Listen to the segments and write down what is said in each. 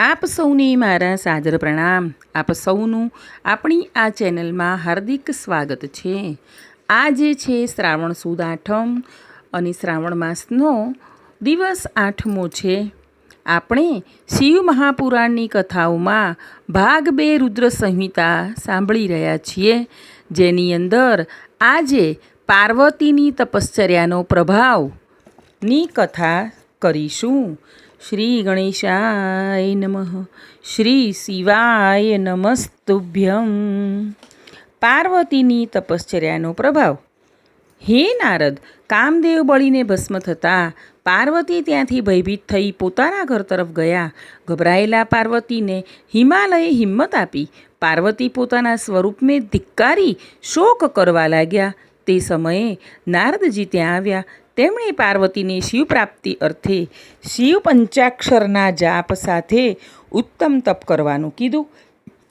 આપ સૌને મારા સાદર પ્રણામ. આપ સૌનું આપણી આ ચેનલમાં હાર્દિક સ્વાગત છે. આજે છે શ્રાવણ સુદ આઠમ અને શ્રાવણ માસનો દિવસ 8મો છે. આપણે શિવ મહાપુરાણની કથાઓમાં ભાગ 2 રુદ્ર સંહિતા સાંભળી રહ્યા છીએ, જેની અંદર આજે પાર્વતીની તપશ્ચર્યાનો પ્રભાવની કથા કરીશું. શ્રી ગણેશાય નમઃ. શ્રી શિવાય નમસ્તુભ્યં. પાર્વતીની તપશ્ચર્યાનો પ્રભાવ. હે નારદ, કામદેવ બળીને ભસ્મ થતાં પાર્વતી ત્યાંથી ભયભીત થઈ પોતાના ઘર તરફ ગયા. ગભરાયેલા પાર્વતીને હિમાલયે હિંમત આપી. પાર્વતી પોતાના સ્વરૂપને ધિક્કારી શોક કરવા લાગ્યા. તે સમયે નારદજી ત્યાં આવ્યા. તેમણે પાર્વતીને શિવ પ્રાપ્તિ અર્થે શિવ પંચાક્ષરના જાપ સાથે ઉત્તમ તપ કરવાનું કીધું.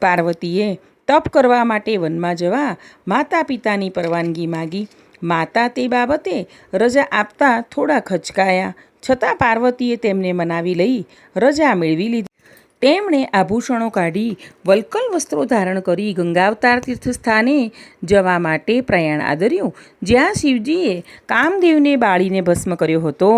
પાર્વતીએ તપ કરવા માટે વનમાં જવા માતા પિતાની પરવાનગી માગી. માતા તે બાબતે રજા આપતા થોડા ખચકાયા, છતાં પાર્વતીએ તેમને મનાવી લઈ રજા મેળવી લીધી. તેમણે આભૂષણો કાઢી વલ્કલ વસ્ત્રો ધારણ કરી ગંગાવતાર તીર્થસ્થાને જવા માટે પ્રયાણ આદર્યું, જ્યાં શિવજીએ કામદેવને બાળીને ભસ્મ કર્યો હતો.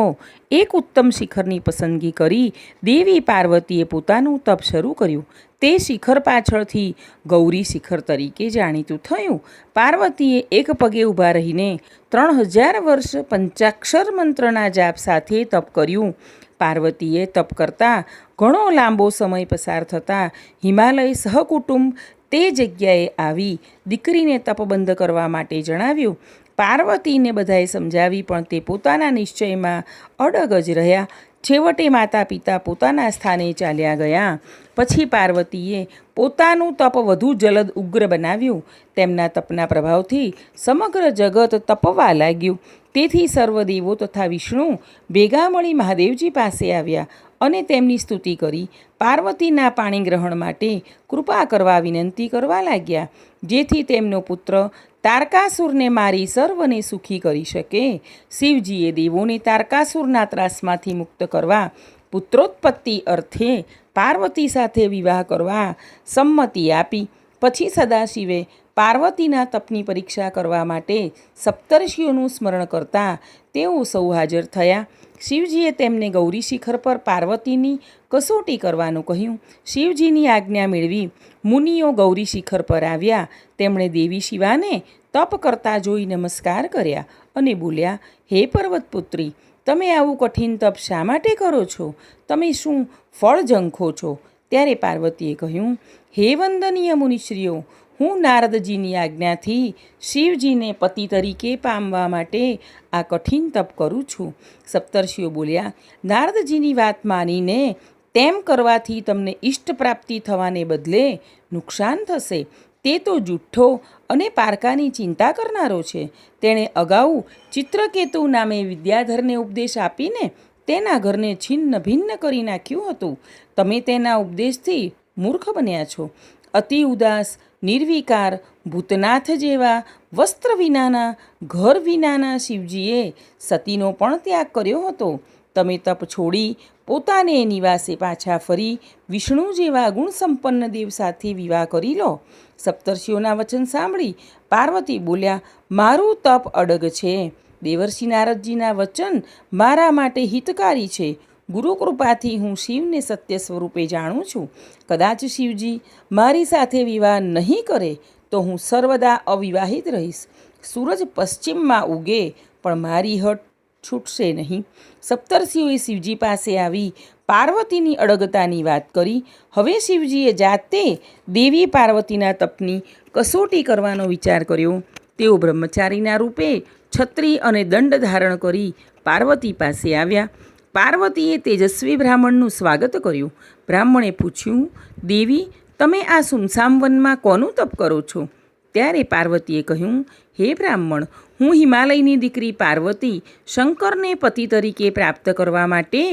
એક ઉત્તમ શિખરની પસંદગી કરી દેવી પાર્વતીએ પોતાનું તપ શરૂ કર્યું. તે શિખર પાછળથી ગૌરી શિખર તરીકે જાણીતું થયું. પાર્વતીએ એક પગે ઊભા રહીને 3000 વર્ષ પંચાક્ષર મંત્રના જાપ સાથે તપ કર્યું. પાર્વતીએ તપ કરતાં ઘણો લાંબો સમય પસાર થતાં હિમાલય સહકુટુંબ તે જગ્યાએ આવી દીકરીને તપ બંધ કરવા માટે જણાવ્યું. પાર્વતીને બધાએ સમજાવી, પણ તે પોતાના નિશ્ચયમાં અડગ જ રહ્યા. છેવટે માતા પિતા પોતાના સ્થાને ચાલ્યા ગયા. પછી પાર્વતીએ પોતાનું તપ વધુ જલદ ઉગ્ર બનાવ્યું. તેમના તપના પ્રભાવથી સમગ્ર જગત તપવા લાગ્યું. તેથી સર્વદેવો તથા વિષ્ણુ ભેગા મળી મહાદેવજી પાસે આવ્યા અને તેમની સ્તુતિ કરી પાર્વતીના પાણી ગ્રહણ માટે કૃપા કરવા વિનંતી કરવા લાગ્યા, જેથી તેમનો પુત્ર તારકાસુરને મારી સર્વને સુખી કરી શકે. શિવજીએ દેવોને તારકાસુરના ત્રાસમાંથી મુક્ત કરવા પુત્રોત્પત્તિ અર્થે પાર્વતી સાથે વિવાહ કરવા સંમતિ આપી. પછી સદાશિવે પાર્વતીના તપની પરીક્ષા કરવા માટે સપ્તર્ષિઓનું સ્મરણ કરતા તેઓ સૌ હાજર થયા. શિવજીએ તેમને ગૌરી શિખર પર પાર્વતીની કસોટી કરવાનું કહ્યું. શિવજીની આજ્ઞા મેળવી મુનિઓ ગૌરી શિખર પર આવ્યા. તેમણે દેવી શિવાને તપ કરતા જોઈ નમસ્કાર કર્યા અને બોલ્યા, હે પર્વતપુત્રી, તમે આવું કઠિન તપ શા માટે કરો છો? તમે શું ફળ ઝંખો છો? ત્યારે પાર્વતીએ કહ્યું, હે વંદનીય મુનિશ્રીઓ, હું નારદજીની આજ્ઞાથી શિવજીને પતિ તરીકે પામવા માટે આ કઠિન તપ કરું છું. સપ્તર્ષિઓ બોલ્યા, નારદજીની વાત માનીને તેમ કરવાથી તમને ઇષ્ટ પ્રાપ્તિ થવાને બદલે નુકસાન થશે. તે તો જુઠ્ઠો અને પારકાની ચિંતા કરનારો છે. તેણે અગાઉ ચિત્રકેતુ નામે વિદ્યાધરને ઉપદેશ આપીને તેના ઘરને છિન્ન ભિન્ન કરી નાખ્યું હતું. તમે તેના ઉપદેશથી મૂર્ખ બન્યા છો. અતિ ઉદાસ, નિર્વિકાર, ભૂતનાથ જેવા વસ્ત્ર વિનાના, ઘર વિનાના શિવજીએ સતીનો પણ ત્યાગ કર્યો હતો. તમે તપ છોડી પોતાને નિવાસે પાછા ફરી વિષ્ણુ જેવા ગુણસંપન્ન દેવ સાથે વિવાહ કરી લો. સપ્તર્ષિઓના વચન સાંભળી પાર્વતી બોલ્યા, મારું તપ અડગ છે. દેવર્ષિ નારદજીના વચન મારા માટે હિતકારી છે. ગુરુ કૃપાથી હું શિવને સત્ય સ્વરૂપે જાણું છું. કદાચ શિવજી મારી સાથે વિવાહ નહીં કરે તો હું સર્વદા અવિવાહિત રહીશ. સૂરજ પશ્ચિમમાં ઉગે પણ મારી હઠ છૂટશે નહીં. સપ્તર્ષિઓએ શિવજી પાસે આવી પાર્વતીની અડગતાની વાત કરી. હવે શિવજીએ જાતે દેવી પાર્વતીના તપની કસોટી કરવાનો વિચાર કર્યો. તેઓ બ્રહ્મચારીના રૂપે છત્રી અને દંડ ધારણ કરી પાર્વતી પાસે આવ્યા. પાર્વતીએ તેજસ્વી બ્રાહ્મણનું સ્વાગત કર્યું. બ્રાહ્મણે પૂછ્યું, દેવી, તમે આ સુમસામ વનમાં કોનું તપ કરો છો? ત્યારે પાર્વતીએ કહ્યું, હે બ્રાહ્મણ, હું હિમાલયની દીકરી પાર્વતી શંકરને પતિ તરીકે પ્રાપ્ત કરવા માટે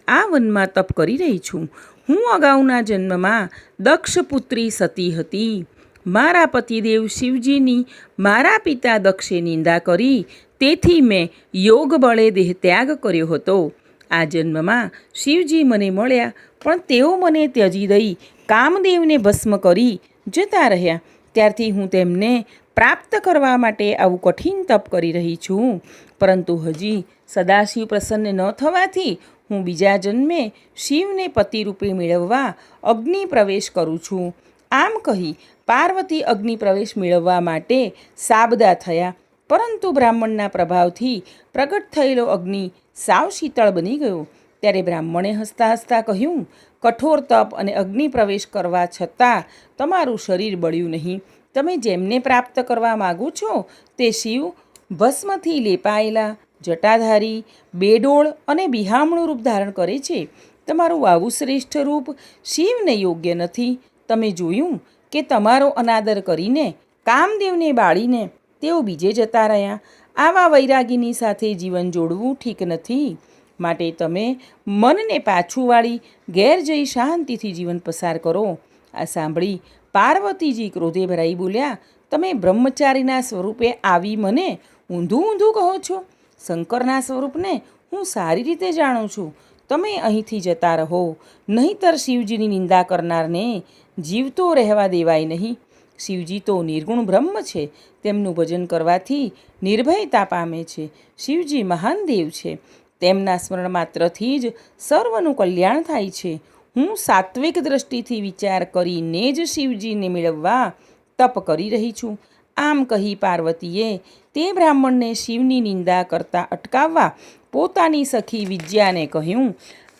આ વનમાં તપ કરી રહી છું. હું અગાઉના જન્મમાં દક્ષ પુત્રી સતી હતી. મારા પતિદેવ શિવજીની મારા પિતા દક્ષે નિંદા કરી, તેથી મેં યોગ બળે દેહ ત્યાગ કર્યો હતો. આ જન્મમાં શિવજી મને મળ્યા, પણ તેઓ મને ત્યજી દઈ કામદેવને ભસ્મ કરી જતા રહ્યા. ત્યારથી હું તેમને પ્રાપ્ત કરવા માટે આવું કઠિન તપ કરી રહી છું. પરંતુ હજી સદાશિવ પ્રસન્ન ન થવાથી હું બીજા જન્મે શિવને પતિરૂપે મેળવવા અગ્નિ પ્રવેશ કરું છું. આમ કહી પાર્વતી અગ્નિ પ્રવેશ મેળવવા માટે સાબદા થયા. પરંતુ બ્રાહ્મણના પ્રભાવથી પ્રગટ થયેલો અગ્નિ સાવ શીતળ બની ગયો. ત્યારે બ્રાહ્મણે હસતા હસતા કહ્યું, કઠોર તપ અને અગ્નિ પ્રવેશ કરવા છતાં તમારું શરીર બળ્યું નહીં. તમે જેમને પ્રાપ્ત કરવા માગો છો તે શિવ ભસ્મથી લેપાયેલા જટાધારી, બેડોળ અને બિહામણું રૂપ ધારણ કરે છે. તમારું આવું શ્રેષ્ઠ રૂપ શિવને યોગ્ય નથી. તમે જોયું કે તમારો અનાદર કરીને કામદેવને બાળીને તેઓ બીજે જતા રહ્યા. આવા વૈરાગીની સાથે જીવન જોડવું ઠીક નથી. માટે તમે મનને પાછું વાળી ઘેર જઈ શાંતિથી જીવન પસાર કરો. આ સાંભળી પાર્વતીજી ક્રોધે ભરાઈ બોલ્યા, તમે બ્રહ્મચારીના સ્વરૂપે આવી મને ઊંધું ઊંધું કહો છો. શંકરના સ્વરૂપને હું સારી રીતે જાણું છું. તમે અહીંથી જતા રહો, નહીંતર શિવજીની નિંદા કરનારને જીવતો રહેવા દેવાય નહીં. શિવજી તો નિર્ગુણ બ્રહ્મ છે. તેમનું ભજન કરવાથી નિર્ભયતા પામે છે. શિવજી મહાન દેવ છે. તેમના સ્મરણ માત્રથી જ સર્વનું કલ્યાણ થાય છે. હું સાત્વિક દ્રષ્ટિથી વિચાર કરીને જ શિવજીને મેળવવા તપ કરી રહી છું. આમ કહી પાર્વતીએ તે બ્રાહ્મણને શિવની નિંદા કરતા અટકાવવા પોતાની સખી વિદ્યાને કહ્યું,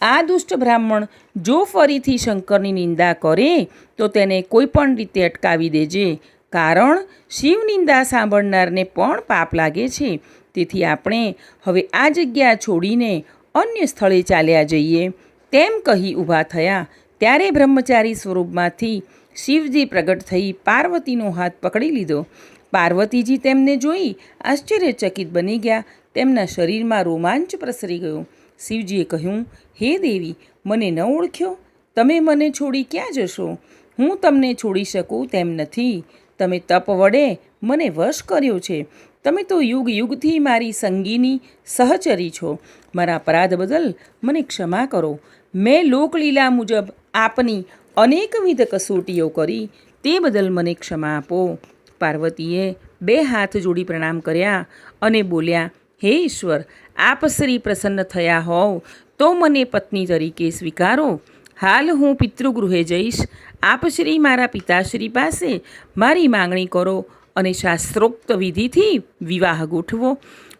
આ દુષ્ટ બ્રાહ્મણ જો ફરીથી શંકરની નિંદા કરે તો તેને કોઈ પણ રીતે અટકાવી દેજે. કારણ શિવ નિંદા સાંભળનારને પણ પાપ લાગે છે. તેથી આપણે હવે આ જગ્યા છોડીને અન્ય સ્થળે ચાલ્યા જઈએ. તેમ કહી ઊભા થયા. ત્યારે બ્રહ્મચારી સ્વરૂપમાંથી શિવજી પ્રગટ થઈ પાર્વતીનો હાથ પકડી લીધો. પાર્વતીજી તેમને જોઈ આશ્ચર્યચકિત બની ગયા. તેમના શરીરમાં રોમાંચ પ્રસરી ગયો. શિવજીએ કહ્યું, હે દેવી, મને ન ઓળખ્યો? તમે મને છોડી ક્યાં જશો? હું તમને છોડી શકું તેમ નથી. તમે તપ વડે મને વશ કર્યો છે. તમે તો યુગ યુગથી મારી સંગીની સહચરી છો. મારા અપરાધ બદલ મને ક્ષમા કરો. મેં લોકલીલા મુજબ આપની અનેકવિધ કસોટીઓ કરી, તે બદલ મને ક્ષમા આપો. પાર્વતીએ બે હાથ જોડી પ્રણામ કર્યા અને બોલ્યા, હે ઈશ્વર, આપ શ્રી પ્રસન્ન થયા હોવ તો મને પત્ની તરીકે સ્વીકારો. હાલ હું પિતૃગૃહે જઈશ. આપ શ્રી મારા પિતાશ્રી પાસે મારી માંગણી કરો અને શાસ્ત્રોક્ત વિધિથી વિવાહ ગોઠવો.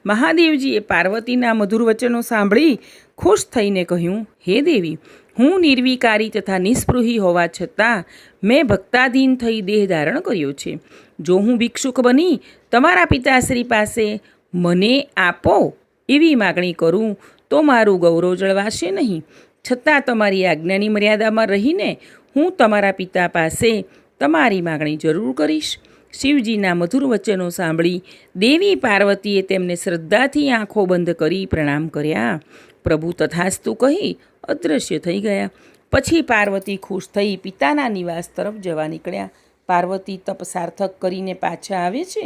મહાદેવજીએ પાર્વતીના મધુર વચનો સાંભળી ખુશ થઈને કહ્યું, હે દેવી, હું નિર્વિકારી તથા નિસ્પૃહી હોવા છતાં મેં ભક્તાધીન થઈ દેહ ધારણ કર્યો છે. જો હું ભિક્ષુક બની તમારા પિતાશ્રી પાસે મને આપો એવી માગણી કરું તો મારું ગૌરવ જળવાશે નહીં. છતાં તમારી આજ્ઞાની મર્યાદામાં રહીને હું તમારા પિતા પાસે તમારી માગણી જરૂર કરીશ. શિવજીના મધુર વચનો સાંભળી દેવી પાર્વતીએ તેમને શ્રદ્ધાથી આંખો બંધ કરી પ્રણામ કર્યા. પ્રભુ તથાસ્તુ કહી અદૃશ્ય થઈ ગયા. પછી પાર્વતી ખુશ થઈ પિતાના નિવાસ તરફ જવા નીકળ્યા. પાર્વતી તપ સાર્થક કરીને પાછા આવે છે.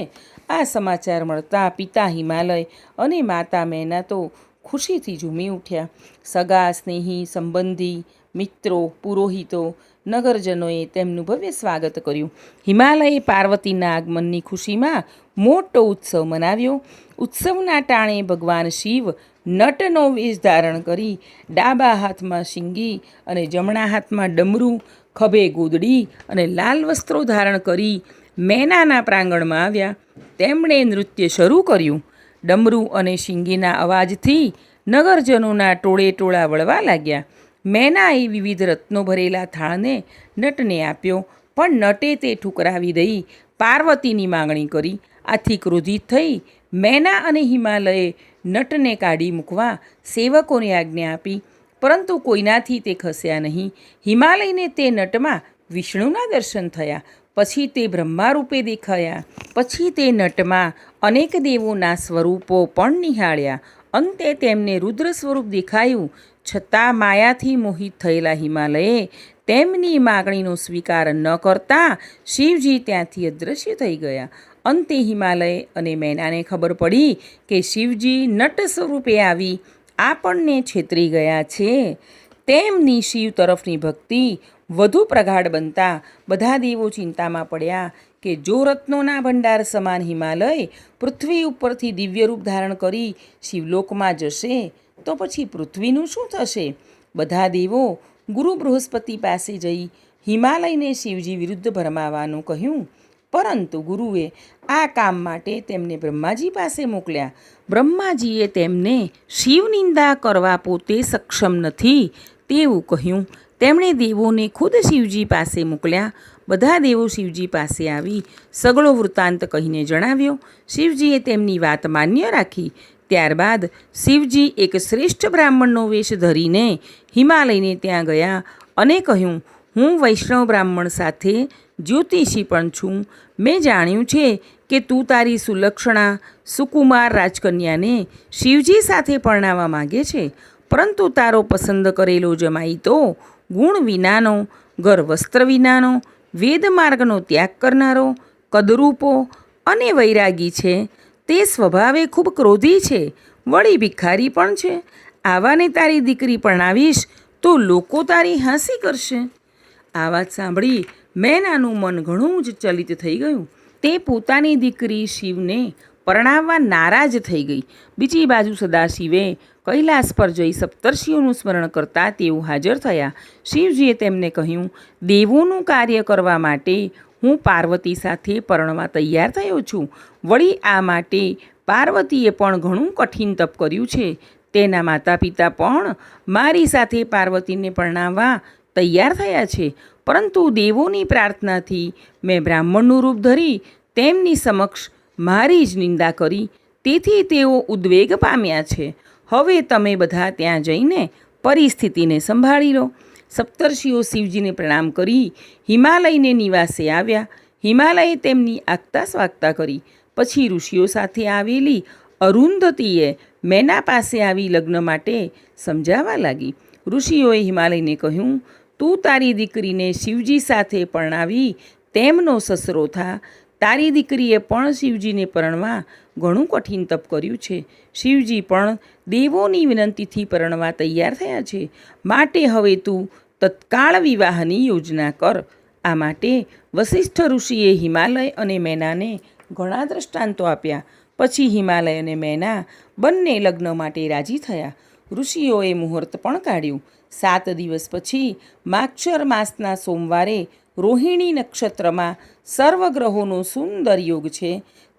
આ સમાચાર મળતા પિતા હિમાલય અને માતા મેના તો ખુશીથી ઝૂમી ઉઠ્યા. સગા સ્નેહી સંબંધી મિત્રો પુરોહિતો નગરજનોએ તેમનું ભવ્ય સ્વાગત કર્યું. હિમાલયે પાર્વતીના આગમનની ખુશીમાં મોટો ઉત્સવ મનાવ્યો. ઉત્સવના ટાણે ભગવાન શિવ નટનો વેશ ધારણ કરી ડાબા હાથમાં શિંગી અને જમણા હાથમાં ડમરું, ખભે ગોદડી અને લાલ વસ્ત્રો ધારણ કરી મેનાના પ્રાંગણમાં આવ્યા. તેમણે નૃત્ય શરૂ કર્યું. ડમરું અને શિંગીના અવાજથી નગરજનોના ટોળે ટોળા વળવા લાગ્યા. મેનાએ વિવિધ રત્નો ભરેલા થાળને નટને આપ્યો, પણ નટે તે ઠુકરાવી દઈ પાર્વતીની માંગણી કરી. આથી ક્રોધિત થઈ મેના અને હિમાલયે નટને કાઢી મૂકવા સેવકોને આજ્ઞા આપી, પરંતુ કોઈનાથી તે ખસ્યા નહીં. હિમાલયને તે નટમાં વિષ્ણુના દર્શન થયા. પછી તે બ્રહ્મા રૂપે દેખાયા. પછી તે નટમાં અનેક દેવોના સ્વરૂપો પણ નિહાળ્યા. અંતે તેમને રુદ્ર સ્વરૂપ દેખાયું. છતાં માયાથી મોહિત થયેલા હિમાલયે તેમની માગણીનો સ્વીકાર ન કરતા શિવજી ત્યાંથી અદૃશ્ય થઈ ગયા. અંતે હિમાલય અને મેનાને ખબર પડી કે શિવજી નટ સ્વરૂપે આવી આપણને છેતરી ગયા છે. તેમની શિવ તરફની ભક્તિ વધુ પ્રગાઢ બનતા બધા દેવો ચિંતામાં પડ્યા કે જો રત્નોના ભંડાર સમાન હિમાલય પૃથ્વી ઉપરથી દિવ્ય રૂપ ધારણ કરી શિવલોકમાં જશે તો પછી પૃથ્વીનું શું થશે? બધા દેવો ગુરુ બૃહસ્પતિ પાસે જઈ હિમાલયને શિવજી વિરુદ્ધ ભરમાવાનું કહ્યું, પરંતુ ગુરુએ આ કામ માટે તેમને બ્રહ્માજી પાસે મોકલ્યા. બ્રહ્માજીએ તેમને શિવનિંદા કરવા પોતે સક્ષમ નથી તેવું કહ્યું. તેમણે દેવોને ખુદ શિવજી પાસે મોકલ્યા. બધા દેવો શિવજી પાસે આવી સગળો વૃત્તાંત કહીને જણાવ્યો. શિવજીએ તેમની વાત માન્ય રાખી. ત્યારબાદ શિવજી એક શ્રેષ્ઠ બ્રાહ્મણનો વેશ ધરીને હિમાલયને ત્યાં ગયા અને કહ્યું, હું વૈષ્ણવ બ્રાહ્મણ સાથે જ્યોતિષી પણ છું. મેં જાણ્યું છે કે તું તારી સુલક્ષણા સુકુમાર રાજકન્યાને શિવજી સાથે પરણાવવા માગે છે, પરંતુ તારો પસંદ કરેલો જમાઈ તો ગુણ વિનાનો, ઘર વસ્ત્ર વિનાનો, વેદમાર્ગનો ત્યાગ કરનારો, કદરૂપો અને વૈરાગી છે. તે સ્વભાવે ખૂબ ક્રોધી છે, વળી ભિખારી પણ છે. આવાને તારી દીકરી પરણાવીશ તો લોકો તારી હાંસી કરશે. આ વાત સાંભળી મેનાનું મન ઘણું જ ચલિત થઈ ગયું. તે પોતાની દીકરી શિવને પરણાવવા નારાજ થઈ ગઈ. બીજી બાજુ સદાશિવે કૈલાસ પર જઈ સપ્તર્ષિઓનું સ્મરણ કરતા તેઓ હાજર થયા. શિવજીએ તેમને કહ્યું, દેવોનું કાર્ય કરવા માટે હું પાર્વતી સાથે પરણવા તૈયાર થયો છું. વળી આ માટે પાર્વતીએ પણ ઘણું કઠિન તપ કર્યું છે. તેના માતા પિતા પણ મારી સાથે પાર્વતીને પરણાવવા તૈયાર થયા છે, પરંતુ દેવોની પ્રાર્થનાથી મેં બ્રાહ્મણનું રૂપ ધરી તેમની સમક્ષ મારી જ નિંદા કરી. તેથી તેઓ ઉદ્વેગ પામ્યા છે. હવે તમે બધા ત્યાં જઈને પરિસ્થિતિને સંભાળી લો. સપ્તર્ષિઓ શિવજીને પ્રણામ કરી હિમાલયને નિવાસે આવ્યા. હિમાલયે તેમની આગતા સ્વાગતા કરી. પછી ઋષિઓ સાથે આવેલી અરુંધતીએ મેના પાસે આવી લગ્ન માટે સમજાવવા લાગી. ઋષિઓએ હિમાલયને કહ્યું, તું તારી દીકરીને શિવજી સાથે પરણાવી તેમનો સસરો થા. તારી દીકરીએ પણ શિવજીને પરણવા ઘણું કઠિન તપ કર્યું છે. શિવજી પણ દેવોની વિનંતીથી પરણવા તૈયાર થયા છે. માટે હવે તું તત્કાળ વિવાહની યોજના કર. આ માટે વસિષ્ઠ ઋષિએ હિમાલય અને મેનાને ઘણા દ્રષ્ટાંતો આપ્યા. પછી હિમાલય અને મેના બંને લગ્ન માટે રાજી થયા. ઋષિઓએ મુહૂર્ત પણ કાઢ્યું. 7 દિવસ પછી માગશર માસના સોમવારે રોહિણી નક્ષત્રમાં સર્વગ્રહોનો સુંદર યોગ છે.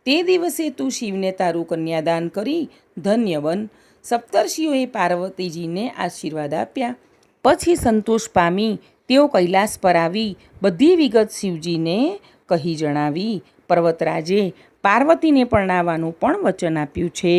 તે દિવસે તું શિવને તારું કન્યાદાન કરી ધન્ય બન. સપ્તર્ષિઓએ પાર્વતીજીને આશીર્વાદ આપ્યા. પછી સંતોષ પામી તેઓ કૈલાસ પર આવી બધી વિગત શિવજીને કહી જણાવી. પર્વતરાજે પાર્વતીને પરણાવવાનું પણ વચન આપ્યું છે.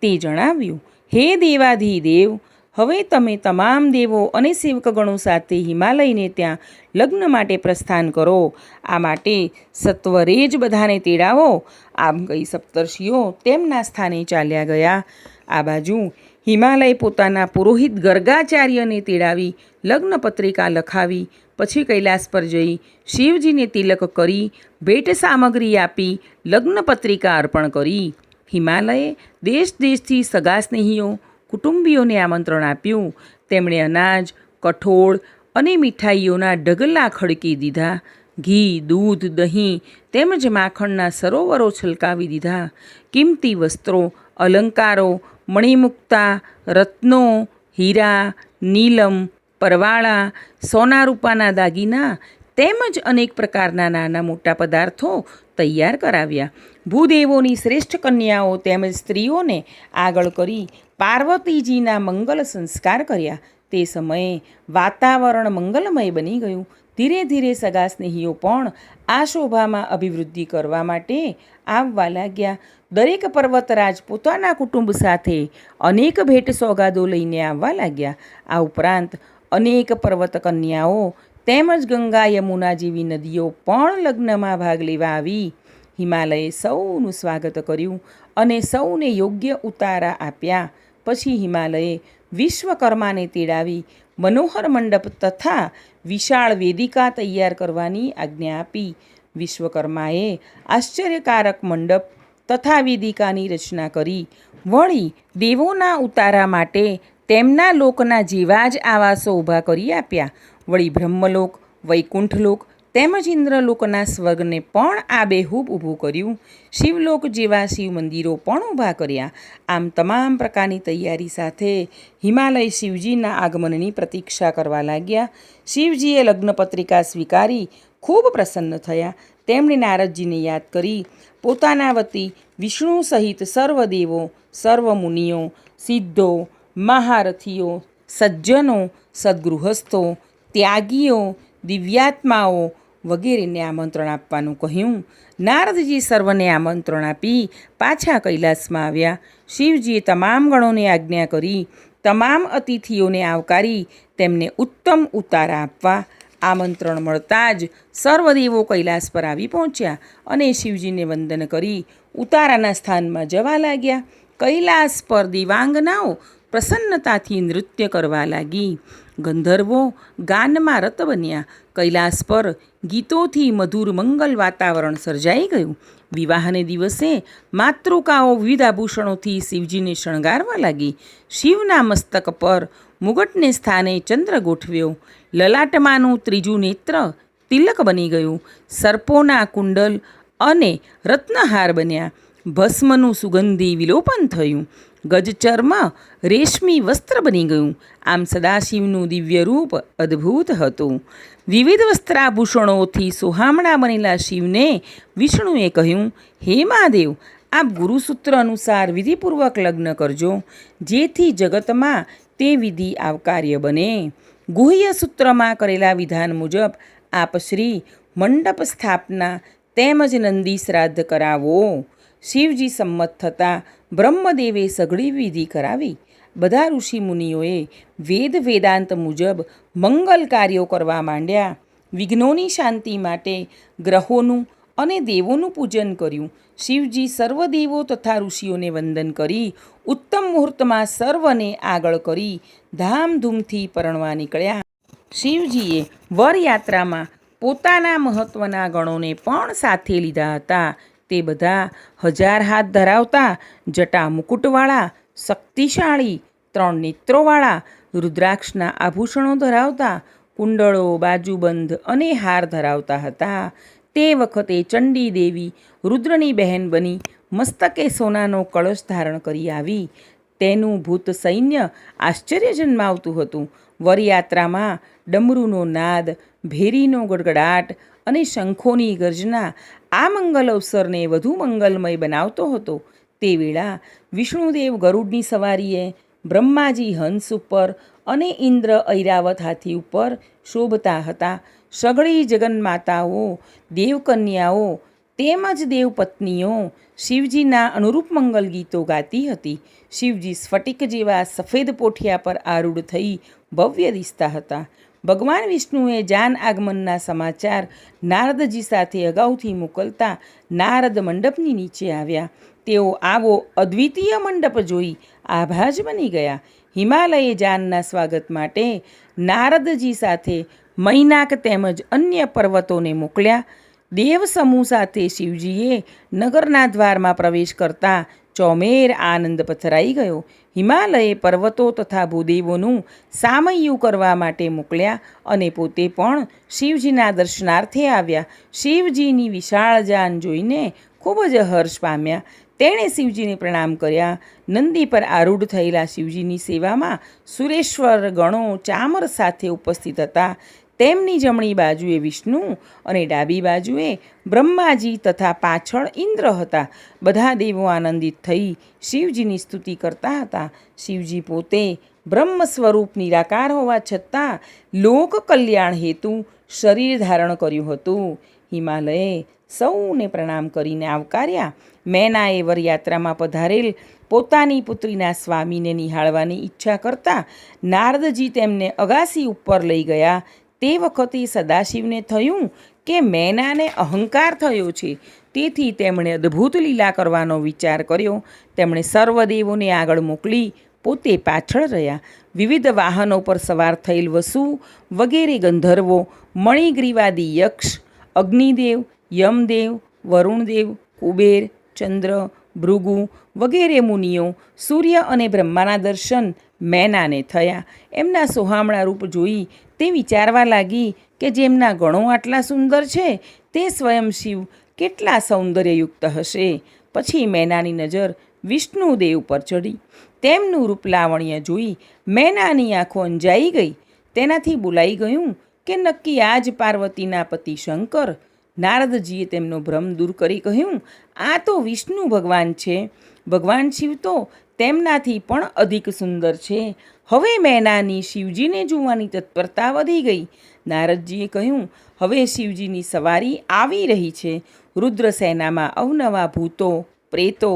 તે જણાવ્યું, હે દેવાધિદેવ, હવે તમે તમામ દેવો અને સેવકગણો સાથે હિમાલયને ત્યાં લગ્ન માટે પ્રસ્થાન કરો. આ માટે સત્વરે જ બધાને તેડાવો. આમ કહી સપ્તર્ષિઓ તેમના સ્થાને ચાલ્યા ગયા. આ બાજુ હિમાલય પોતાના પુરોહિત ગર્ગાચાર્યને તેડાવી લગ્ન પત્રિકા લખાવી. પછી કૈલાસ પર જઈ શિવજીને તિલક કરી ભેટ સામગ્રી આપી લગ્ન પત્રિકા અર્પણ કરી. હિમાલયે દેશ દેશથી સગા સ્નેહીઓ કુટુંબીઓને આમંત્રણ આપ્યું. તેમણે અનાજ, કઠોળ અને મીઠાઈઓના ઢગલા ખડકી દીધા. ઘી, દૂધ, દહીં તેમજ માખણના સરોવરો છલકાવી દીધા. કિંમતી વસ્ત્રો, અલંકારો, મણિમુક્તા, રત્નો, હીરા, નીલમ, પરવાળા, સોના રૂપાના દાગીના તેમજ અનેક પ્રકારના નાના મોટા પદાર્થો તૈયાર કરાવ્યા. ભૂદેવોની શ્રેષ્ઠ કન્યાઓ તેમજ સ્ત્રીઓને આગળ કરી પાર્વતીજીના મંગલ સંસ્કાર કર્યા. તે સમયે વાતાવરણ મંગલમય બની ગયું. ધીરે ધીરે સગા સ્નેહીઓ પણ આ શોભામાં અભિવૃદ્ધિ કરવા માટે આવવા લાગ્યા. દરેક પર્વતરાજ પોતાના કુટુંબ સાથે અનેક ભેટ સોગાદો લઈને આવવા લાગ્યા. આ ઉપરાંત અનેક પર્વત કન્યાઓ તેમજ ગંગા યમુના જેવી નદીઓ પણ લગ્નમાં ભાગ લેવા આવી. હિમાલયે સૌનું સ્વાગત કર્યું અને સૌને યોગ્ય ઉતારા આપ્યા. પછી હિમાલયે વિશ્વકર્માને તેડાવી મનોહર મંડપ તથા વિશાળ વેદિકા તૈયાર કરવાની આજ્ઞા આપી. વિશ્વકર્માએ આશ્ચર્યકારક મંડપ તથા વેદિકાની રચના કરી. વળી દેવોના ઉતારા માટે તેમના લોકના જેવા જ આવાસો ઊભા કરી આપ્યા. વળી બ્રહ્મલોક, વૈકુંઠલોક તેમજ ઇન્દ્રલોકના સ્વર્ગને પણ આબેહૂબ ઊભું કર્યું. શિવલોક જેવા શિવ મંદિરો પણ ઊભા કર્યા. આમ તમામ પ્રકારની તૈયારી સાથે હિમાલય શિવજીના આગમનની પ્રતીક્ષા કરવા લાગ્યા. શિવજીએ લગ્ન પત્રિકા સ્વીકારી ખૂબ પ્રસન્ન થયા. તેમણે નારદજીને યાદ કરી પોતાના વતી વિષ્ણુ સહિત સર્વ દેવો, સર્વ મુનિઓ, સિદ્ધો, મહારથીઓ, સજ્જનો, સદ્ગૃહસ્થો, ત્યાગીઓ, દિવ્યાત્માઓ વગેરેને આમંત્રણ આપવાનું કહ્યું. નારદજી સર્વને આમંત્રણ આપી પાછા કૈલાસમાં આવ્યા. શિવજીએ તમામ ગણોને આજ્ઞા કરી તમામ અતિથિઓને આવકારી તેમને ઉત્તમ ઉતારા આપવા. આમંત્રણ મળતાં જ સર્વદેવો કૈલાસ પર આવી પહોંચ્યા અને શિવજીને વંદન કરી ઉતારાના સ્થાનમાં જવા લાગ્યા. કૈલાસ પર દેવાંગનાઓ પ્રસન્નતાથી નૃત્ય કરવા લાગી. ગંધર્વો ગાનમાં રત બન્યા. કૈલાસ પર ગીતોથી મધુર મંગલ વાતાવરણ સર્જાઈ ગયું. વિવાહને દિવસે માતૃકાઓ વિવિધ આભૂષણોથી શિવજીને શણગારવા લાગી. શિવના મસ્તક પર મુગટને સ્થાને ચંદ્ર ગોઠવ્યો. લલાટમાંનું ત્રીજું નેત્ર તિલક બની ગયું. સર્પોના કુંડલ અને રત્નહાર બન્યા. ભસ્મનું સુગંધી વિલોપન થયું. ગજચર્મ રેશમી વસ્ત્ર બની ગયું. આમ સદાશિવનું દિવ્ય રૂપ અદ્ભુત હતું. વિવિધ વસ્ત્રાભૂષણોથી સોહામણા બનેલા શિવને વિષ્ણુએ કહ્યું, હે મહાદેવ, આપ ગુરુસૂત્ર અનુસાર વિધિપૂર્વક લગ્ન કરજો, જેથી જગતમાં તે વિધિ આવકાર્ય બને. ગુહ્ય સૂત્રમાં કરેલા વિધાન મુજબ આપ શ્રી મંડપ સ્થાપના તેમજ નંદી શ્રાદ્ધ કરાવો. શિવજી સંમત થતાં બ્રહ્મદેવે સઘળી વિધિ કરાવી. બધા ઋષિ મુનિઓએ વેદ વેદાંત મુજબ મંગલ કાર્યો કરવા માંડ્યા. વિઘ્નોની શાંતિ માટે ગ્રહોનું અને દેવોનું પૂજન કર્યું. શિવજી સર્વદેવો તથા ઋષિઓને વંદન કરી ઉત્તમ મુહૂર્તમાં સર્વને આગળ કરી ધામધૂમથી પરણવા નીકળ્યા. શિવજીએ વરયાત્રામાં પોતાના મહત્ત્વના ગણોને પણ સાથે લીધા હતા. તે બધા 1000 હાથ ધરાવતા, જટા મુકુટવાળા, શક્તિશાળી, 3 નેત્રોવાળા, રુદ્રાક્ષના આભૂષણો ધરાવતા, કુંડળો, બાજુબંધ અને હાર ધરાવતા હતા. તે વખતે ચંડી દેવી રુદ્રની બહેન બની મસ્તકે સોનાનો કળશ ધારણ કરી આવી. તેનું ભૂત સૈન્ય આશ્ચર્ય જન્માવતું હતું. વરયાત્રામાં ડમરૂનો નાદ, ભેરીનો ગડગડાટ અને શંખોની ગર્જના આ મંગલ અવસરને વધુ મંગલમય બનાવતો હતો. તે વેળા વિષ્ણુદેવ ગરુડની સવારીએ, બ્રહ્માજી હંસ ઉપર અને ઇન્દ્ર ઐરાવત હાથી ઉપર શોભતા હતા. સઘળી જગન્માતાઓ, દેવકન્યાઓ તેમજ દેવપત્નીઓ શિવજીના અનુરૂપ મંગલ ગીતો ગાતી હતી. શિવજી સ્ફટિક જેવા સફેદ પોઠિયા પર આરૂઢ થઈ ભવ્ય દિસતા હતા. ભગવાન વિષ્ણુએ જાન આગમનના સમાચાર નારદજી સાથે અગાઉથી મોકલતા નારદ મંડપની નીચે આવ્યા. તેઓ આવો અદ્વિતીય મંડપ જોઈ આભાજ બની ગયા. હિમાલયે જાનના સ્વાગત માટે નારદજી સાથે મૈનાક તેમજ અન્ય પર્વતોને મોકલ્યા. દેવ સમૂહ સાથે શિવજીએ નગરના દ્વારમાં પ્રવેશ કરતા ચોમેર આનંદ પથરાઈ ગયો. હિમાલયે પર્વતો તથા ભૂદેવોનું સામૈયું કરવા માટે મોકલ્યા અને પોતે પણ શિવજીના દર્શનાર્થે આવ્યા. શિવજીની વિશાળ જાન જોઈને ખૂબ જ હર્ષ પામ્યા. તેણે શિવજીને પ્રણામ કર્યા. નંદી પર આરૂઢ થયેલા શિવજીની સેવામાં સુરેશ્વર ગણો ચામર સાથે ઉપસ્થિત હતા. તેમની જમણી બાજુએ વિષ્ણુ અને ડાબી બાજુએ બ્રહ્માજી તથા પાછળ ઇન્દ્ર હતા. બધા દેવો આનંદિત થઈ શિવજીની સ્તુતિ કરતા હતા. શિવજી પોતે બ્રહ્મ સ્વરૂપ નિરાકાર હોવા છતાં લોક કલ્યાણ હેતુ શરીર ધારણ કર્યું હતું. હિમાલયે સૌને પ્રણામ કરીને આવકાર્યા. મેનાએ વરયાત્રામાં પધારેલ પોતાની પુત્રીના સ્વામીને નિહાળવાની ઈચ્છા કરતા નારદજી તેમને અગાસી ઉપર લઈ ગયા. તે વખતે સદાશિવને થયું કે મેનાને અહંકાર થયો છે, તેથી તેમણે અદ્ભુત લીલા કરવાનો વિચાર કર્યો. તેમણે સર્વદેવોને આગળ મોકલી પોતે પાછળ રહ્યા. વિવિધ વાહનો પર સવાર થયેલ વસુ વગેરે ગંધર્વો, મણિગ્રીવાદી યક્ષ, અગ્નિદેવ, યમદેવ, વરુણદેવ, કુબેર, ચંદ્ર, ભૃગુ વગેરે મુનિઓ સૂર્ય અને બ્રહ્માના દર્શન મેનાને થયા. એમના સોહામણા રૂપ જોઈ તે વિચારવા લાગી કે જેમના ગણો આટલા સુંદર છે તે સ્વયં શિવ કેટલા સૌંદર્યયુક્ત હશે. પછી મેનાની નજર વિષ્ણુદેવ પર ચડી. તેમનું રૂપ લાવણ્ય જોઈ મેનાની આંખો અંજાઈ ગઈ. તેનાથી બોલાઈ ગયું કે નક્કી આ જ પાર્વતીના પતિ શંકર. નારદજીએ તેમનો ભ્રમ દૂર કરી કહ્યું, આ તો વિષ્ણુ ભગવાન છે. ભગવાન શિવ તો તેમનાથી પણ અધિક સુંદર છે. હવે મેનાની શિવજીને જોવાની તત્પરતા વધી ગઈ. નારદજીએ કહ્યું, હવે શિવજીની સવારી આવી રહી છે. રુદ્રસેનામાં અવનવા ભૂતો, પ્રેતો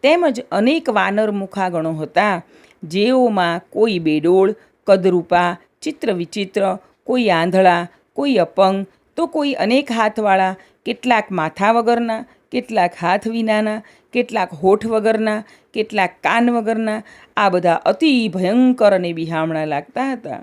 તેમજ અનેક વાનર મુખાગણો હતા. જેઓમાં કોઈ બેડોળ, કદરૂપા, ચિત્ર વિચિત્ર, કોઈ આંધળા, કોઈ અપંગ, તો કોઈ અનેક હાથવાળા, કેટલાક માથા વગરના, કેટલાક હાથ વિનાના, કેટલાક હોઠ વગરના, કેટલાક કાન વગરના. આ બધા અતિ ભયંકર અને બિહામણા લાગતા હતા.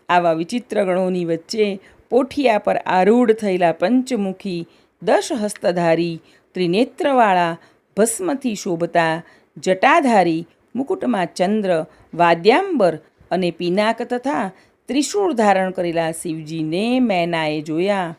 આવા વિચિત્ર ગણોની વચ્ચે પોઠિયા પર આરૂઢ થયેલા પંચમુખી, 10 હસ્તધારી, ત્રિનેત્રવાળા, ભસ્મથી શોભતા, જટાધારી, મુકુટમાં ચંદ્ર, વાદ્યાંબર અને પિનાક તથા ત્રિશૂળ ધારણ કરેલા શિવજીને મેનાએ જોયા.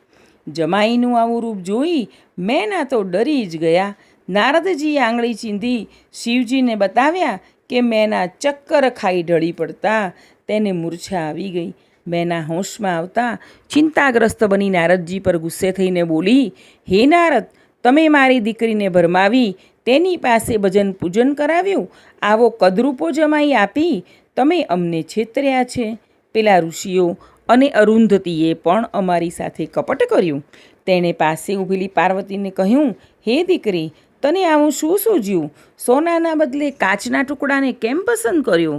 જમાઈનું આવું રૂપ જોઈ મેના તો ડરી જ ગયા. નારદજીએ આંગળી ચીંધી શિવજીને બતાવ્યા કે મેના ચક્કર ખાઈ ઢળી પડતા તેને મૂર્છા આવી ગઈ. મેના હોશમાં આવતા ચિંતાગ્રસ્ત બની નારદજી પર ગુસ્સે થઈને બોલી, હે નારદ, તમે મારી દીકરીને ભરમાવી તેની પાસે ભજન પૂજન કરાવ્યું, આવો કદરૂપો જમાઈ આપી તમે અમને છેતર્યા છે. પેલા ઋષિઓ અને અરુંધતીએ પણ અમારી સાથે કપટ કર્યું. તેણે પાસે ઊભેલી પાર્વતીને કહ્યું, હે દીકરી, તને આવું શું સૂઝ્યું? સોનાના બદલે કાચના ટુકડાને કેમ પસંદ કર્યો?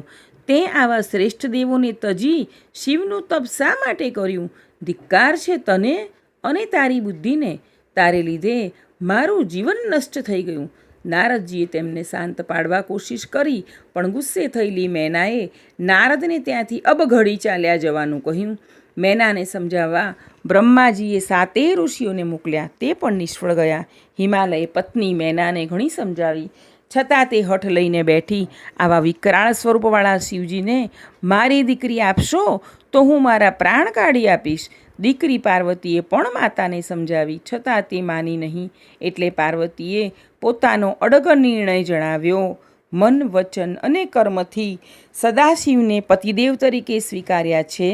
તે આવા શ્રેષ્ઠ દેવોને તજી શિવનું તપ શા માટે કર્યું? ધિક્કાર છે તને અને તારી બુદ્ધિને. તારે લીધે મારું જીવન નષ્ટ થઈ ગયું. નારદજીએ તેમને શાંત પાડવા કોશિશ કરી, પણ ગુસ્સે થયેલી મેનાએ નારદને ત્યાંથી અબઘડી ચાલ્યા જવાનું કહ્યું. મેનાને સમજાવવા બ્રહ્માજીએ 7 ઋષિઓને મોકલ્યા, તે પણ નિષ્ફળ ગયા. હિમાલયે પત્ની મેનાને ઘણી સમજાવી, છતાં તે હઠ લઈને બેઠી. આવા વિકરાળ સ્વરૂપવાળા શિવજીને મારી દીકરી આપશો તો હું મારા પ્રાણ કાઢી આપીશ. દીકરી પાર્વતીએ પણ માતાને સમજાવી, છતાં તે માની નહીં. એટલે પાર્વતીએ પોતાનો અડગ નિર્ણય જણાવ્યો. મન, વચન અને કર્મથી સદાશિવને પતિદેવ તરીકે સ્વીકાર્યા છે.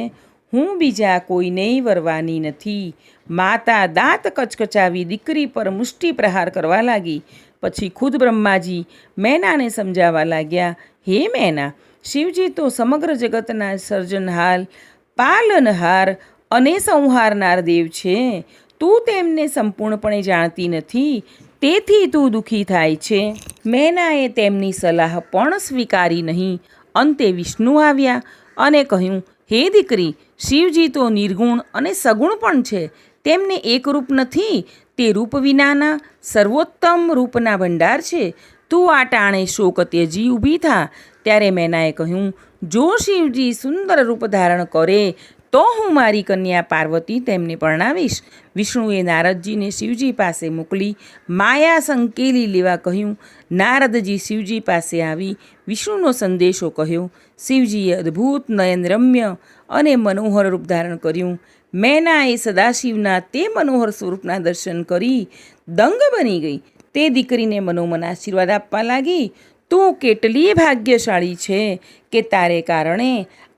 હું બીજા કોઈનેય વરવાની નથી. માતા દાંત કચકચાવી દીકરી પર મુષ્ટિ પ્રહાર કરવા લાગી. પછી ખુદ બ્રહ્માજી મેનાને સમજાવવા લાગ્યા, હે મેના, શિવજી તો સમગ્ર જગતના સર્જનહાર, પાલનહાર અને સંહારનાર દેવ છે. તું તેમને સંપૂર્ણપણે જાણતી નથી, તેથી તું દુઃખી થાય છે. મેનાએ તેમની સલાહ પણ સ્વીકારી નહીં. અંતે વિષ્ણુ આવ્યા અને કહ્યું, હે દીકરી, શિવજી તો નિર્ગુણ અને સગુણ પણ છે. તેમને એક રૂપ નથી, તે રૂપ વિનાના સર્વોત્તમ રૂપના ભંડાર છે. તું આ ટાણે શોક ત્યજી ઊભી થા. ત્યારે મેનાએ કહ્યું, જો શિવજી સુંદર રૂપ ધારણ કરે તો હું મારી કન્યા પાર્વતી તેમને પરણાવીશ. વિષ્ણુએ નારદજીને શિવજી પાસે મોકલી માયા સંકેલી લેવા કહ્યું. નારદજી શિવજી પાસે આવી વિષ્ણુનો સંદેશો કહ્યો. શિવજીએ અદ્ભુત નયનરમ્ય અને મનોહર રૂપ ધારણ કર્યું. મેનાએ સદાશિવના તે મનોહર સ્વરૂપના દર્શન કરી દંગ બની ગઈ. તે દીકરીને મનોમન આશીર્વાદ આપવા લાગી, તું કેટલી ભાગ્યશાળી છે કે તારે કારણે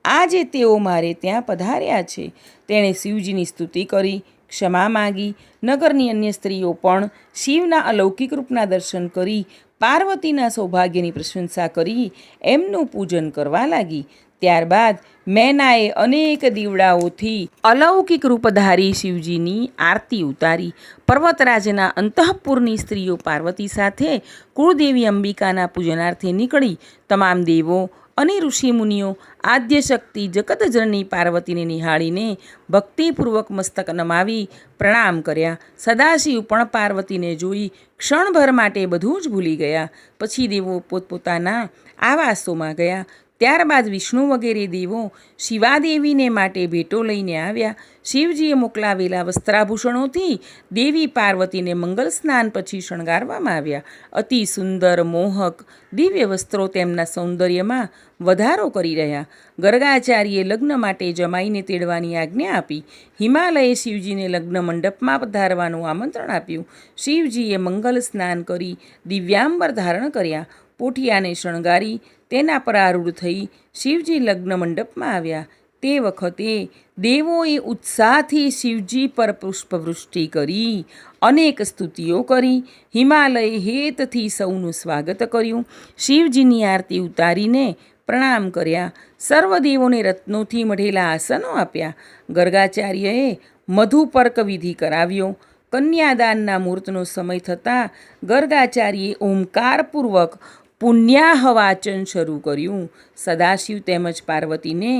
આજે તેઓ મારે ત્યાં પધાર્યા છે. તેણે શિવજીની સ્તુતિ કરી, ક્ષમા માગી. નગરની અન્ય સ્ત્રીઓ પણ શિવના અલૌકિક રૂપના દર્શન કરી પાર્વતીના સૌભાગ્યની પ્રશંસા કરી એમનું પૂજન કરવા લાગી. ત્યારબાદ મેનાએ અનેક દીવડાઓથી અલૌકિક રૂપધારી શિવજીની આરતી ઉતારી. પર્વતરાજના અંતઃપુરની સ્ત્રીઓ પાર્વતી સાથે કુળદેવી અંબિકાના પૂજનાર્થે નીકળી. તમામ દેવો અને ઋષિમુનિઓ આદ્યશક્તિ જગતજનની પાર્વતીને નિહાળીને ભક્તિપૂર્વક મસ્તક નમાવી પ્રણામ કર્યા. સદાશિવ પણ પાર્વતીને જોઈ ક્ષણભર માટે બધું જ ભૂલી ગયા. પછી દેવો પોતપોતાના આવાસોમાં ગયા. ત્યારબાદ વિષ્ણુ વગેરે દેવો શિવાદેવીને માટે ભેટો લઈને આવ્યા. શિવજીએ મોકલાવેલા વસ્ત્રાભૂષણોથી દેવી પાર્વતીને મંગલ સ્નાન પછી શણગારવામાં આવ્યા. અતિ સુંદર મોહક દિવ્ય વસ્ત્રો તેમના સૌંદર્યમાં વધારો કરી રહ્યા. ગર્ગાચાર્યે લગ્ન માટે જમાઈને તેડવાની આજ્ઞા આપી. હિમાલયે શિવજીને લગ્ન મંડપમાં પધારવાનું આમંત્રણ આપ્યું. શિવજીએ મંગલ સ્નાન કરી દિવ્યાંબર ધારણ કર્યા. પોઠિયાને શણગારી તેના પર આરૂઢ થઈ શિવજી લગ્ન મંડપમાં આવ્યા. તે વખતે દેવોએ ઉત્સાહથી શિવજી પર પુષ્પવૃષ્ટિ કરી અનેક સ્તુતિઓ કરી. હિમાલયે હેતથી સૌનું સ્વાગત કર્યું. શિવજીની આરતી ઉતારીને પ્રણામ કર્યા. સર્વદેવોને રત્નોથી મઢેલા આસનો આપ્યા. ગર્ગાચાર્યએ મધુપર્ક વિધિ કરાવ્યો. કન્યાદાનના મુહૂર્તનો સમય થતાં ગર્ગાચાર્યે ઓમકારપૂર્વક પુણ્યાહવાચન શરૂ કર્યું. સદાશિવ તેમજ પાર્વતીને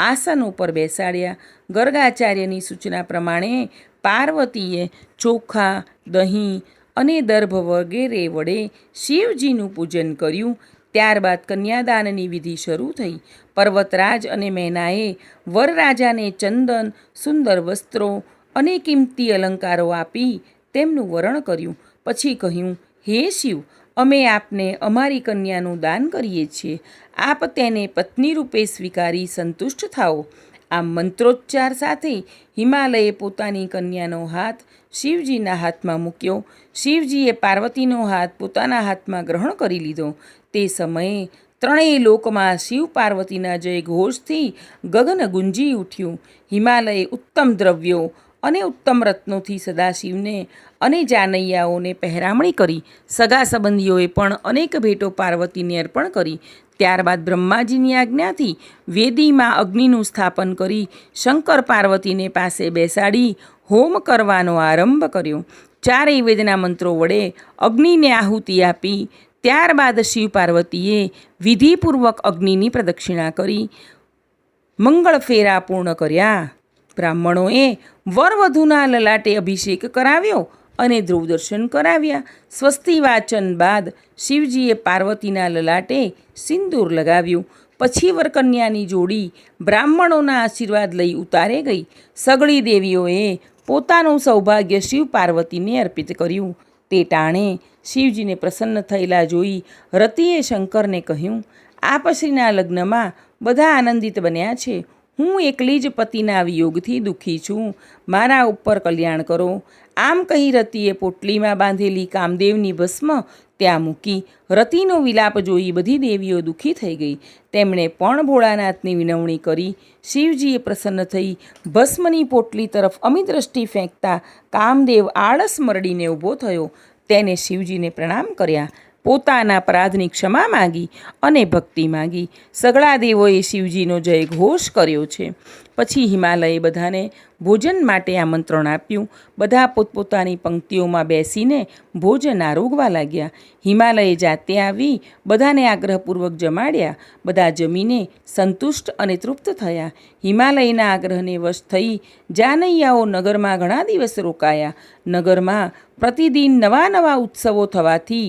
આસન ઉપર બેસાડ્યા. ગર્ગાચાર્યની સૂચના પ્રમાણે પાર્વતીએ ચોખા, દહીં અને દર્ભ વગેરે વડે શિવજીનું પૂજન કર્યું. ત્યારબાદ કન્યાદાનની વિધિ શરૂ થઈ. પર્વતરાજ અને મેનાએ વરરાજાને ચંદન, સુંદર વસ્ત્રો અને કિંમતી અલંકારો આપી તેમનું વરણ કર્યું. પછી કહ્યું, હે શિવ, અમે આપને અમારી કન્યાનું દાન કરીએ છીએ. આપ તેને પત્ની રૂપે સ્વીકારી સંતુષ્ટ થાઓ. આ મંત્રોચ્ચાર સાથે હિમાલયે પોતાની કન્યાનો હાથ શિવજીના હાથમાં મૂક્યો. શિવજીએ પાર્વતીનો હાથ પોતાના હાથમાં ગ્રહણ કરી લીધો. તે સમયે ત્રણેય લોકમાં શિવ પાર્વતીના જય ઘોષથી ગગન ગુંજી ઉઠ્યું. હિમાલયે ઉત્તમ દ્રવ્યો અને ઉત્તમ રત્નોથી સદાશિવને અને જાનૈયાઓને પહેરામણી કરી. સગા સંબંધીઓએ પણ અનેક ભેટો પાર્વતીને અર્પણ કરી. ત્યારબાદ બ્રહ્માજીની આજ્ઞાથી વેદીમાં અગ્નિનું સ્થાપન કરી શંકર પાર્વતીને પાસે બેસાડી હોમ કરવાનો આરંભ કર્યો. ચારેય વેદના મંત્રો વડે અગ્નિને આહુતિ આપી ત્યારબાદ શિવ પાર્વતીએ વિધિપૂર્વક અગ્નિની પ્રદક્ષિણા કરી મંગળ ફેરા પૂર્ણ કર્યા. બ્રાહ્મણોએ વરવધૂના લલાટે અભિષેક કરાવ્યો અને ધ્રુવ દર્શન કરાવ્યા. સ્વસ્તિ વાચન બાદ શિવજીએ પાર્વતીના લલાટે સિંદૂર લગાવ્યું. પછી વરકન્યાની જોડી બ્રાહ્મણોના આશીર્વાદ લઈ ઉતારે ગઈ. સગળી દેવીઓએ પોતાનું સૌભાગ્ય શિવ પાર્વતીને અર્પિત કર્યું. તે ટાણે શિવજીને પ્રસન્ન થયેલા જોઈ રતિએ શંકરને કહ્યું, આપશ્રીના લગ્નમાં બધા આનંદિત બન્યા છે. હું એકલી જ પતિના વિયોગથી દુઃખી છું. મારા ઉપર કલ્યાણ કરો. આમ કહી રતિએ પોટલીમાં બાંધેલી કામદેવની ભસ્મ ત્યાં મૂકી. રતિનો વિલાપ જોઈ બધી દેવીઓ દુઃખી થઈ ગઈ. તેમણે પણ ભોળાનાથની વિનવણી કરી. શિવજીએ પ્રસન્ન થઈ ભસ્મની પોટલી તરફ અમી દ્રષ્ટિ ફેંકતા કામદેવ આળસ મરડીને ઊભો થયો. તેને શિવજીને પ્રણામ કર્યા. પોતાના અપરાધની ક્ષમા માગી અને ભક્તિ માગી. સગળા દેવોએ શિવજીનો જય ઘોષ કર્યો છે. પછી હિમાલયે બધાને ભોજન માટે આમંત્રણ આપ્યું. બધા પોતપોતાની પંક્તિઓમાં બેસીને ભોજન આરોગવા લાગ્યા. હિમાલયે જાતે આવી બધાને આગ્રહપૂર્વક જમાડ્યા. બધા જમીને સંતુષ્ટ અને તૃપ્ત થયા. હિમાલયના આગ્રહને વશ થઈ જાનૈયાઓ નગરમાં ઘણા દિવસ રોકાયા. નગરમાં પ્રતિદિન નવા નવા ઉત્સવો થવાથી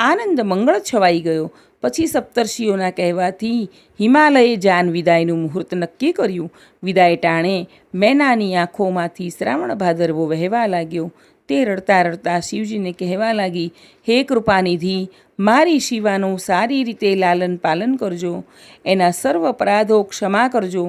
આનંદ મંગળ છવાઈ ગયો. પછી સપ્તર્ષિઓના કહેવાથી હિમાલયે જાન વિદાયનું મુહૂર્ત નક્કી કર્યું. વિદાય ટાણે મેનાની આંખોમાંથી શ્રાવણ ભાદરવો વહેવા લાગ્યો. તે રડતા રડતા શિવજીને કહેવા લાગી, હે કૃપાનિધિ, મારી શિવાનું સારી રીતે લાલન પાલન કરજો. એના સર્વ અપરાધો ક્ષમા કરજો.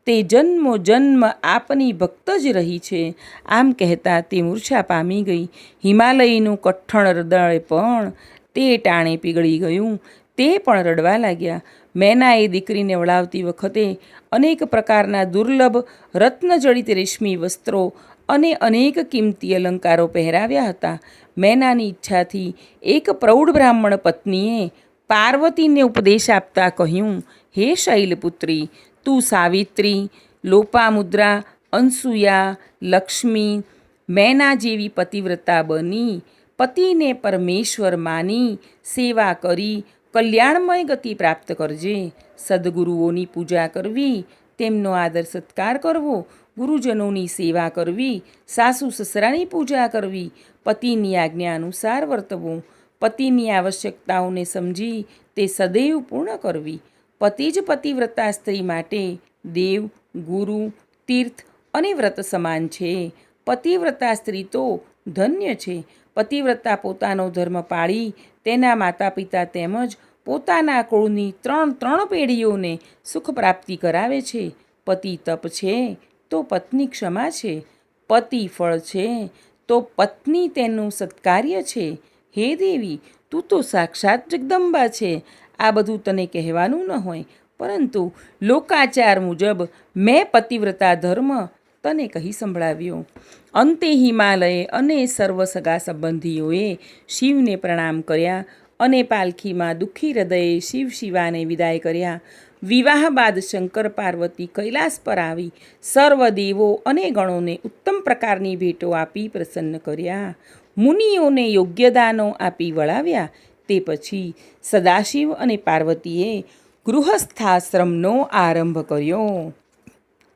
તે જન્મો જન્મ આપની ભક્ત જ રહી છે. આમ કહેતા તે મૂર્છા પામી ગઈ. હિમાલયનું કઠણ હૃદય પણ તે ટાણે પીગળી ગયું. તે પણ રડવા લાગ્યા. મેનાએ દીકરીને વળાવતી વખતે અનેક પ્રકારના દુર્લભ રત્નજડિત રેશમી વસ્ત્રો અને અનેક કિંમતી અલંકારો પહેરાવ્યા હતા. મેનાની ઈચ્છાથી એક પ્રૌઢ બ્રાહ્મણ પત્નીએ પાર્વતીને ઉપદેશ આપતા કહ્યું, હે શૈલપુત્રી, તું સાવિત્રી, લોપામુદ્રા, અંસુયા, લક્ષ્મી, મેના જેવી પતિવ્રતા બની પતિને પરમેશ્વર માની સેવા કરી કલ્યાણમય ગતિ પ્રાપ્ત કરજે. સદગુરુઓની પૂજા કરવી, તેમનો આદર સત્કાર કરવો, ગુરુજનોની સેવા કરવી, સાસુ સસરાની પૂજા કરવી, પતિની આજ્ઞા અનુસાર વર્તવું, પતિની આવશ્યકતાઓને સમજી તે સદૈવ પૂર્ણ કરવી, પતિ જ પતિવ્રતા સ્ત્રી માટે દેવ, ગુરુ, તીર્થ અને વ્રત સમાન છે. પતિવ્રતા સ્ત્રી તો ધન્ય છે. પતિવ્રતા પોતાનો ધર્મ પાળી તેના માતા પિતા તેમજ પોતાના કુળની ત્રણ પેઢીઓને સુખ પ્રાપ્તિ કરાવે છે. પતિ તપ છે તો પત્ની ક્ષમા છે. પતિ ફળ છે તો પત્ની તેનું સત્કાર્ય છે. હે દેવી, તું તો સાક્ષાત જગદંબા છે. આ બધું તને કહેવાનું ન હોય, પરંતુ લોકાચાર મુજબ મેં પતિવ્રતા ધર્મ તને કહી સંભળાવ્યો. અંતે હિમાલયે અને સર્વ સગા સંબંધીઓએ શિવને પ્રણામ કર્યા અને પાલખીમાં દુઃખી હૃદયે શિવાને વિદાય કર્યા. વિવાહ બાદ શંકર પાર્વતી કૈલાસ પર આવી સર્વ દેવો અને ગણોને ઉત્તમ પ્રકારની ભેટો આપી પ્રસન્ન કર્યા. મુનિઓને યોગ્ય દાનો આપી વળાવ્યા. તે પછી સદાશિવ અને પાર્વતીએ ગૃહસ્થાશ્રમનો આરંભ કર્યો.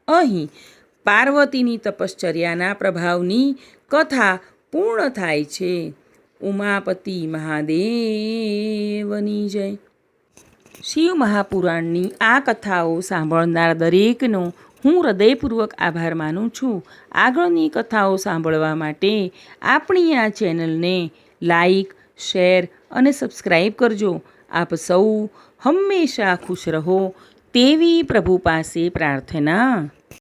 અહીં પાર્વતીની તપશ્ચર્યાના પ્રભાવની કથા પૂર્ણ થાય છે. ઉમાપતિ મહાદેવની જય. શિવ મહાપુરાણની આ કથાઓ સાંભળનાર દરેકનો હું હૃદયપૂર્વક આભાર માનું છું. આગળની કથાઓ સાંભળવા માટે આપણી આ ચેનલને લાઈક, શેર અને સબસ્ક્રાઈબ કરજો. આપ સૌ હંમેશા ખુશ રહો તેવી પ્રભુ પાસે પ્રાર્થના.